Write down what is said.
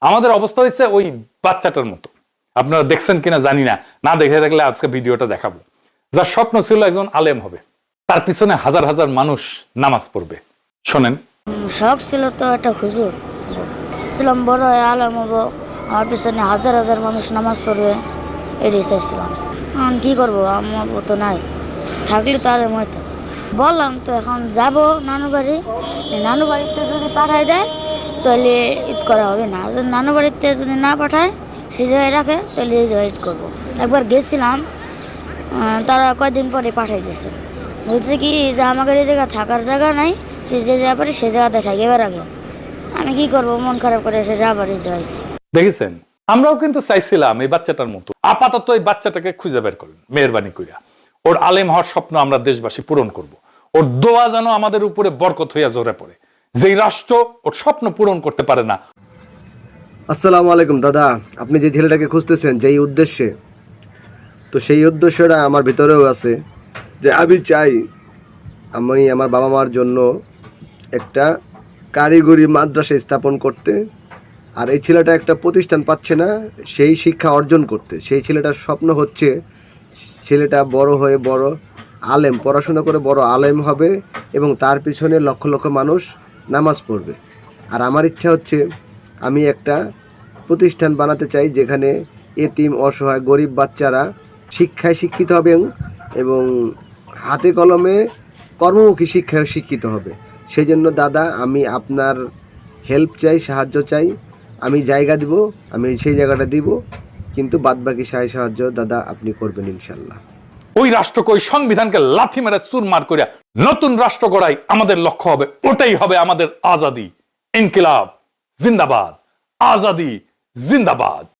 আমাদের অবস্থা হয়েছে ওই বাচ্চাটার মতো। আপনারা দেখছেন কিনা জানি না, না দেখে থাকলে আজকে ভিডিওটা দেখাবো। যার স্বপ্ন ছিল একজন আলেম হবে, তার পিছনে হাজার হাজার মানুষ নামাজ পড়বে। শোনেন। শখ ছিল তো একটা হুজুর ছিলাম, বড় হয়ে আলেম হবো, আমার পিছনে হাজার হাজার মানুষ নামাজ পড়বে, এটাই চাইছিলাম। এখন কি করবো, আমার তো নাই, থাকলে তো আলেম হয়তো। বললাম তো এখন যাব নানু বাড়ি, নানু বাড়িতে যদি পাঠায় দেয় তাহলে ঈদ করা হবে না, যদি নানু বাড়িতে যদি না পাঠায় সেই জায়গায় রাখে তাহলে এই জায়গায় ঈদ করবো। একবার গেছিলাম, তারা কয়েকদিন পরে পাঠাই দিয়েছে, বলছে কি যে আমাকে এই জায়গা থাকার জায়গা নাই, তুই যে জায়গা পারি সে জায়গাতে থাকি। এবার আগে আমি কি করবো, মন খারাপ করে সে আবার এই যাইছি। দেখেছেন, আমরাও কিন্তু চাইছিলাম এই বাচ্চাটার মতো। আপাতত এই বাচ্চাটাকে খুঁজে বের করেন মেহেরবানি কইরা। ওর আলেম হওয়ার স্বপ্ন আমরা দেশবাসী পূরণ করব। ওর দোয়া যেন আমাদের উপরে বরকত হইয়া ঝরে পড়ে। যেই রাষ্ট্র ওর স্বপ্ন পূরণ করতে পারে না। আসসালামু আলাইকুম দাদা, আপনি যে ছেলেটাকে খুঁজতেছেন যেই উদ্দেশ্যে, তো সেই উদ্দেশ্যটা আমার ভিতরেও আছে যে আমি চাই আমি আমার বাবা মার জন্য একটা কারিগরি মাদ্রাসা স্থাপন করতে। আর এই ছেলেটা একটা প্রতিষ্ঠান পাচ্ছে না সেই শিক্ষা অর্জন করতে। সেই ছেলেটার স্বপ্ন হচ্ছে ছেলেটা বড় হয়ে বড় আলেম, পড়াশোনা করে বড় আলেম হবে এবং তার পিছনে লক্ষ লক্ষ মানুষ নামাজ পড়বে। আর আমার ইচ্ছা হচ্ছে আমি একটা প্রতিষ্ঠান বানাতে চাই যেখানে এতিম, অসহায়, গরিব বাচ্চারা শিক্ষায় শিক্ষিত হবে এবং হাতে কলমে কর্মমুখী শিক্ষায় শিক্ষিত হবে। সেই জন্য দাদা আমি আপনার হেল্প চাই, সাহায্য চাই। আমি জায়গা দিব, আমি সেই জায়গাটা দিব, কিন্তু বাদবাকি সাহায্য দাদা আপনি করবেন ইনশাল্লাহ। ওই রাষ্ট্রকে, ওই সংবিধানকে লাথি মেরে চুরমার করিয়া নতুন রাষ্ট্র গড়াই আমাদের লক্ষ্য হবে। ওটাই হবে আমাদের আজাদি। ইনকিলাব জিন্দাবাদ, আজাদি জিন্দাবাদ।